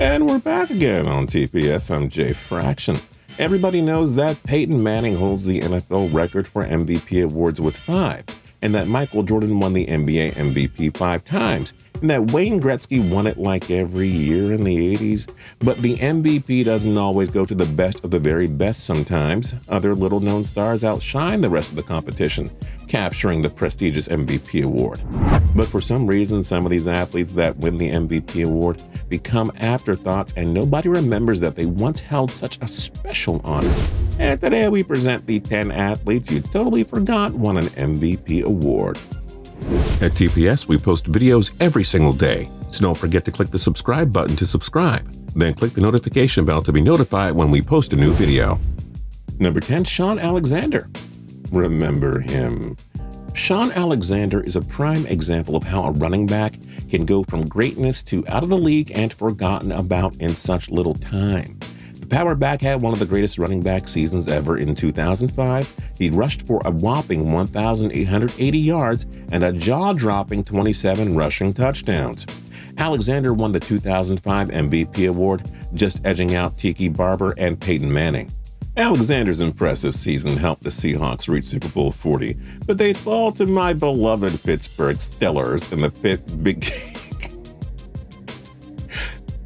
And we're back again on TPS. I'm Jay Fraction. Everybody knows that Peyton Manning holds the NFL record for MVP awards with 5, and that Michael Jordan won the NBA MVP 5 times, and that Wayne Gretzky won it like every year in the 80s. But the MVP doesn't always go to the best of the very best sometimes. Other little-known stars outshine the rest of the competition, capturing the prestigious MVP award. But for some reason, some of these athletes that win the MVP award become afterthoughts, and nobody remembers that they once held such a special honor. And today we present the 10 athletes you totally forgot won an MVP award. At TPS, we post videos every single day, so don't forget to click the subscribe button to subscribe. Then click the notification bell to be notified when we post a new video. Number 10, Shaun Alexander. Remember him. Shaun Alexander is a prime example of how a running back can go from greatness to out of the league and forgotten about in such little time. The power back had one of the greatest running back seasons ever in 2005. He rushed for a whopping 1,880 yards and a jaw-dropping 27 rushing touchdowns. Alexander won the 2005 MVP award, just edging out Tiki Barber and Peyton Manning. Alexander's impressive season helped the Seahawks reach Super Bowl 40, but they'd fall to my beloved Pittsburgh Steelers in the big...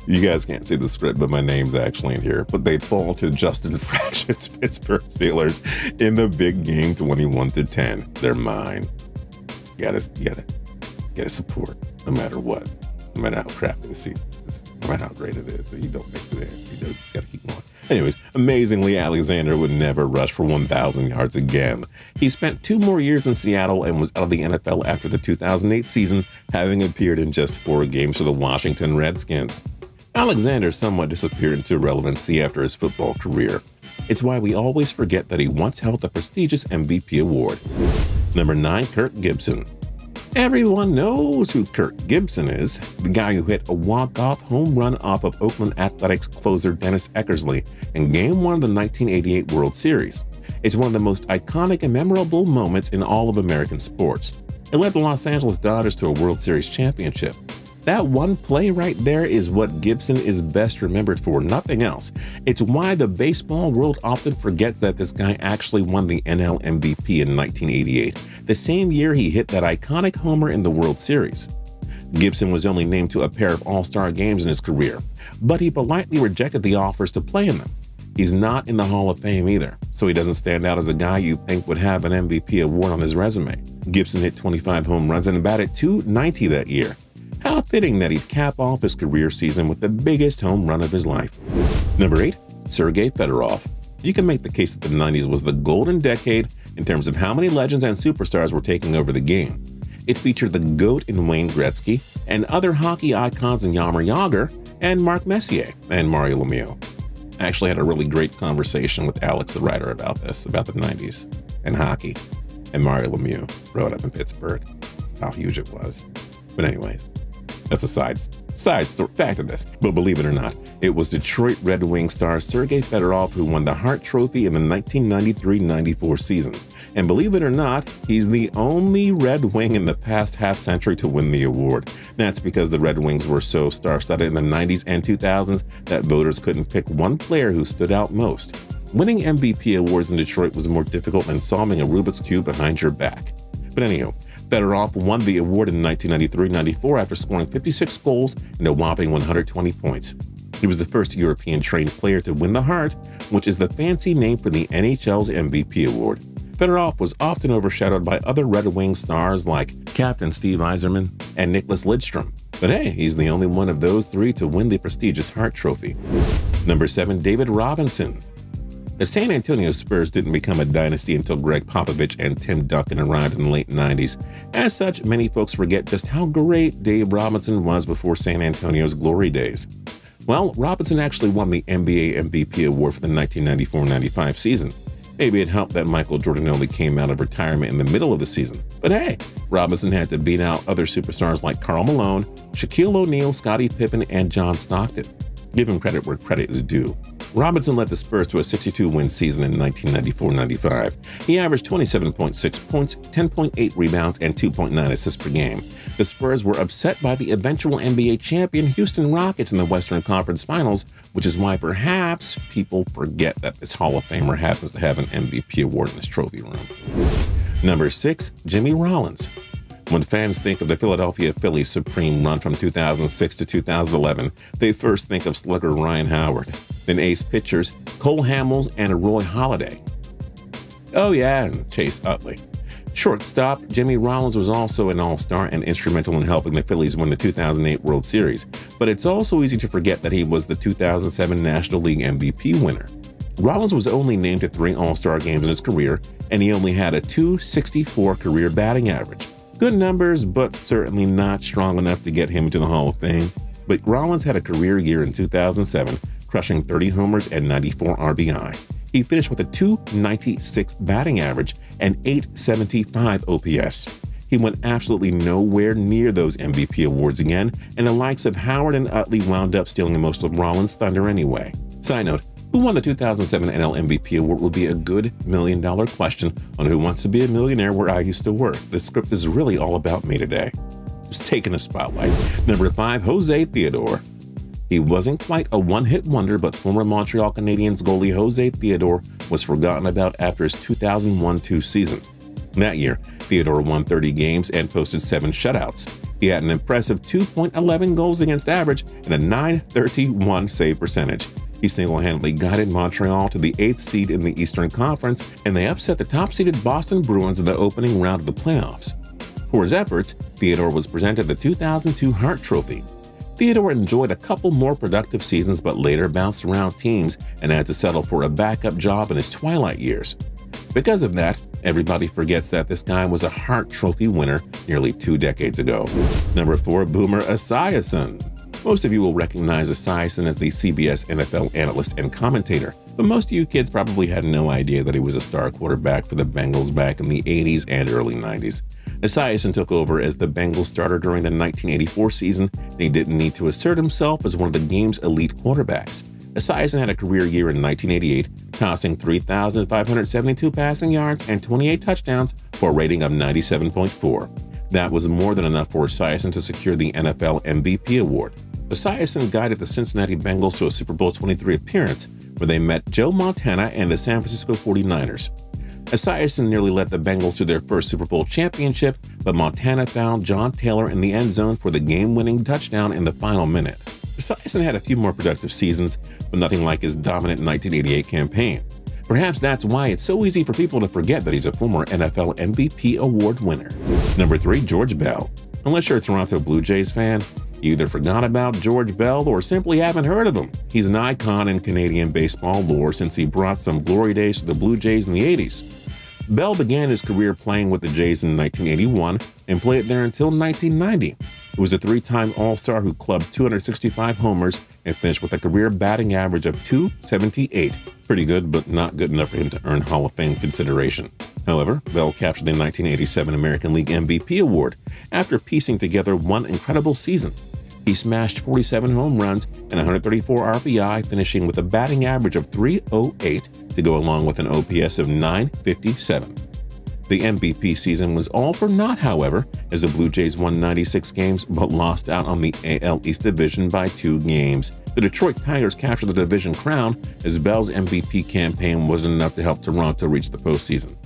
You guys can't see the script, but my name's actually in here. But they'd fall to Justin Fraction's Pittsburgh Steelers in the big game 21-10. They're mine. You gotta support no matter what. No matter how crappy the season is, no matter how great it is. So you don't make it in. You just gotta keep going. Anyways, amazingly, Alexander would never rush for 1,000 yards again. He spent 2 more years in Seattle and was out of the NFL after the 2008 season, having appeared in just 4 games for the Washington Redskins. Alexander somewhat disappeared into irrelevancy after his football career. It's why we always forget that he once held the prestigious MVP award. Number 9, Kirk Gibson. Everyone knows who Kirk Gibson is, the guy who hit a walk-off home run off of Oakland Athletics closer Dennis Eckersley in Game 1 of the 1988 World Series. It's one of the most iconic and memorable moments in all of American sports. It led the Los Angeles Dodgers to a World Series championship. That one play right there is what Gibson is best remembered for, nothing else. It's why the baseball world often forgets that this guy actually won the NL MVP in 1988, the same year he hit that iconic homer in the World Series. Gibson was only named to a pair of All-Star games in his career, but he politely rejected the offers to play in them. He's not in the Hall of Fame either, so he doesn't stand out as a guy you think would have an MVP award on his resume. Gibson hit 25 home runs and batted .290 that year. How fitting that he'd cap off his career season with the biggest home run of his life. Number 8, Sergei Fedorov. You can make the case that the 90s was the golden decade in terms of how many legends and superstars were taking over the game. It featured the GOAT in Wayne Gretzky and other hockey icons in Jaromir Jagr and Mark Messier and Mario Lemieux. I actually had a really great conversation with Alex, the writer, about this, about the 90s and hockey, and Mario Lemieux growing up in Pittsburgh, how huge it was. But anyways, that's a side story fact of this. But believe it or not, it was Detroit Red Wings star Sergei Fedorov who won the Hart Trophy in the 1993-94 season. And believe it or not, he's the only Red Wing in the past half-century to win the award. That's because the Red Wings were so star-studded in the 90s and 2000s that voters couldn't pick one player who stood out most. Winning MVP awards in Detroit was more difficult than solving a Rubik's Cube behind your back. But anyhow, Fedorov won the award in 1993-94 after scoring 56 goals and a whopping 120 points. He was the first European-trained player to win the Hart, which is the fancy name for the NHL's MVP award. Fedorov was often overshadowed by other Red Wing stars like Captain Steve Yzerman and Nicholas Lidstrom. But hey, he's the only one of those 3 to win the prestigious Hart Trophy. Number 7, David Robinson. The San Antonio Spurs didn't become a dynasty until Greg Popovich and Tim Duncan arrived in the late 90s. As such, many folks forget just how great Dave Robinson was before San Antonio's glory days. Well, Robinson actually won the NBA MVP award for the 1994-95 season. Maybe it helped that Michael Jordan only came out of retirement in the middle of the season. But hey, Robinson had to beat out other superstars like Karl Malone, Shaquille O'Neal, Scottie Pippen, and John Stockton. Give him credit where credit is due. Robinson led the Spurs to a 62-win season in 1994-95. He averaged 27.6 points, 10.8 rebounds, and 2.9 assists per game. The Spurs were upset by the eventual NBA champion Houston Rockets in the Western Conference Finals, which is why perhaps people forget that this Hall of Famer happens to have an MVP award in his trophy room. Number 6, Jimmy Rollins. When fans think of the Philadelphia Phillies' supreme run from 2006 to 2011, they first think of slugger Ryan Howard, then ace pitchers Cole Hamels and Roy Halladay. Oh yeah, and Chase Utley. Shortstop Jimmy Rollins was also an all-star and instrumental in helping the Phillies win the 2008 World Series, but it's also easy to forget that he was the 2007 National League MVP winner. Rollins was only named to 3 All-Star games in his career, and he only had a .264 career batting average. Good numbers, but certainly not strong enough to get him into the Hall of Fame. But Rollins had a career year in 2007, crushing 30 homers and 94 RBI. He finished with a .296 batting average and .875 OPS. He went absolutely nowhere near those MVP awards again, and the likes of Howard and Utley wound up stealing most of Rollins' thunder anyway. Side note, who won the 2007 NL MVP award would be a good million-dollar question on Who Wants to Be a Millionaire where I used to work. This script is really all about me today. Just taking a spotlight. Number 5, Jose Theodore. He wasn't quite a one-hit wonder, but former Montreal Canadiens goalie Jose Theodore was forgotten about after his 2001-2 season. That year, Theodore won 30 games and posted 7 shutouts. He had an impressive 2.11 goals against average and a .931 save percentage. He single-handedly guided Montreal to the 8th seed in the Eastern Conference, and they upset the top-seeded Boston Bruins in the opening round of the playoffs. For his efforts, Theodore was presented the 2002 Hart Trophy. Theodore enjoyed a couple more productive seasons but later bounced around teams and had to settle for a backup job in his twilight years. Because of that, everybody forgets that this guy was a Hart Trophy winner nearly 2 decades ago. Number 4, Boomer Esiason. Most of you will recognize Esiason as the CBS NFL analyst and commentator, but most of you kids probably had no idea that he was a star quarterback for the Bengals back in the 80s and early 90s. Esiason took over as the Bengals starter during the 1984 season, and he didn't need to assert himself as one of the game's elite quarterbacks. Esiason had a career year in 1988, tossing 3,572 passing yards and 28 touchdowns for a rating of 97.4. That was more than enough for Esiason to secure the NFL MVP award. Esiason guided the Cincinnati Bengals to a Super Bowl 23 appearance, where they met Joe Montana and the San Francisco 49ers. Esiason nearly led the Bengals to their first Super Bowl championship, but Montana found John Taylor in the end zone for the game-winning touchdown in the final minute. Esiason had a few more productive seasons, but nothing like his dominant 1988 campaign. Perhaps that's why it's so easy for people to forget that he's a former NFL MVP award winner. Number 3, George Bell. Unless you're a Toronto Blue Jays fan, you either forgot about George Bell or simply haven't heard of him. He's an icon in Canadian baseball lore since he brought some glory days to the Blue Jays in the 80s. Bell began his career playing with the Jays in 1981 and played there until 1990. He was a 3-time All-Star who clubbed 265 homers and finished with a career batting average of .278. Pretty good, but not good enough for him to earn Hall of Fame consideration. However, Bell captured the 1987 American League MVP award after piecing together one incredible season. He smashed 47 home runs and 134 RBI, finishing with a batting average of .308 to go along with an OPS of .957. The MVP season was all for naught, however, as the Blue Jays won 96 games but lost out on the AL East Division by 2 games. The Detroit Tigers captured the division crown as Bell's MVP campaign wasn't enough to help Toronto reach the postseason.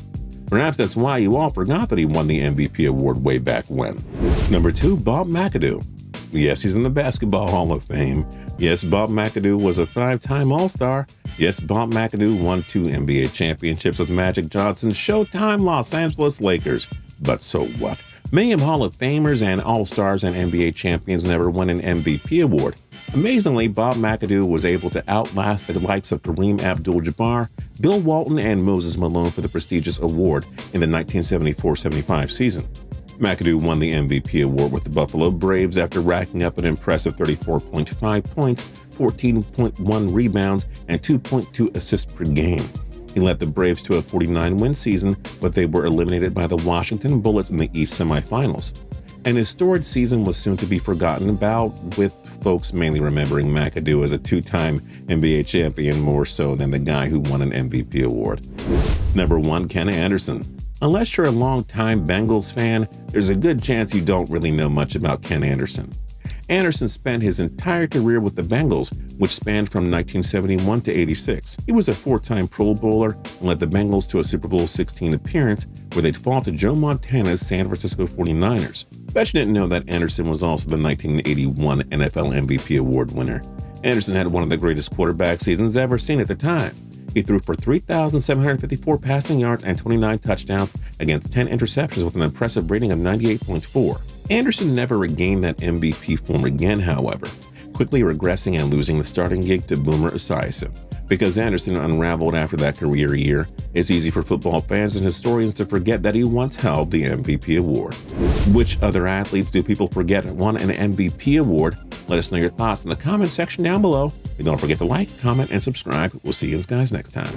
Perhaps that's why you all forgot that he won the MVP award way back when. Number 2, Bob McAdoo. Yes, he's in the Basketball Hall of Fame. Yes, Bob McAdoo was a 5-time All-Star. Yes, Bob McAdoo won 2 NBA championships with Magic Johnson's Showtime Los Angeles Lakers. But so what? Many of Hall of Famers and All-Stars and NBA champions never won an MVP award. Amazingly, Bob McAdoo was able to outlast the likes of Kareem Abdul-Jabbar, Bill Walton, and Moses Malone for the prestigious award in the 1974-75 season. McAdoo won the MVP award with the Buffalo Braves after racking up an impressive 34.5 points, 14.1 rebounds, and 2.2 assists per game. He led the Braves to a 49-win season, but they were eliminated by the Washington Bullets in the East semifinals. And his storied season was soon to be forgotten about, with folks mainly remembering McAdoo as a 2-time NBA champion more so than the guy who won an MVP award. Number 1, Ken Anderson. Unless you're a longtime Bengals fan, there's a good chance you don't really know much about Ken Anderson. Anderson spent his entire career with the Bengals, which spanned from 1971 to 86. He was a four-time Pro Bowler and led the Bengals to a Super Bowl XVI appearance where they'd fall to Joe Montana's San Francisco 49ers. Bet you didn't know that Anderson was also the 1981 NFL MVP award winner. Anderson had one of the greatest quarterback seasons ever seen at the time. He threw for 3,754 passing yards and 29 touchdowns against 10 interceptions with an impressive rating of 98.4. Anderson never regained that MVP form again, however, quickly regressing and losing the starting gig to Boomer Esiason. Because Anderson unraveled after that career year, it's easy for football fans and historians to forget that he once held the MVP award. Which other athletes do people forget won an MVP award? Let us know your thoughts in the comment section down below. And don't forget to like, comment, and subscribe. We'll see you guys next time.